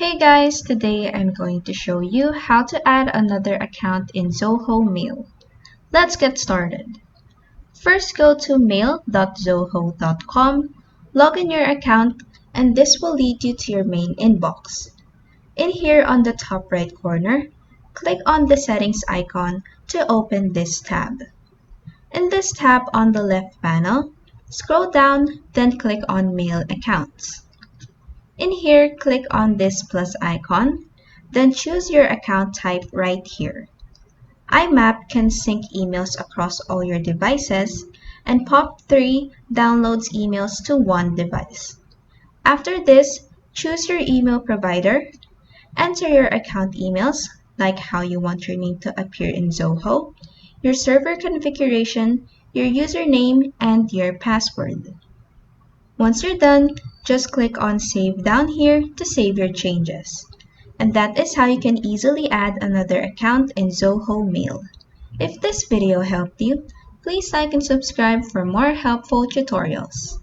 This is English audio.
Hey guys, today I'm going to show you how to add another account in Zoho Mail. Let's get started. First go to mail.zoho.com, log in your account, and this will lead you to your main inbox. In here on the top right corner, click on the settings icon to open this tab. In this tab on the left panel, scroll down, then click on Mail Accounts. In here, click on this plus icon, then choose your account type right here. IMAP can sync emails across all your devices, and POP3 downloads emails to one device. After this, choose your email provider, enter your account emails, like how you want your name to appear in Zoho, your server configuration, your username, and your password. Once you're done, just click on Save down here to save your changes. And that is how you can easily add another account in Zoho Mail. If this video helped you, please like and subscribe for more helpful tutorials.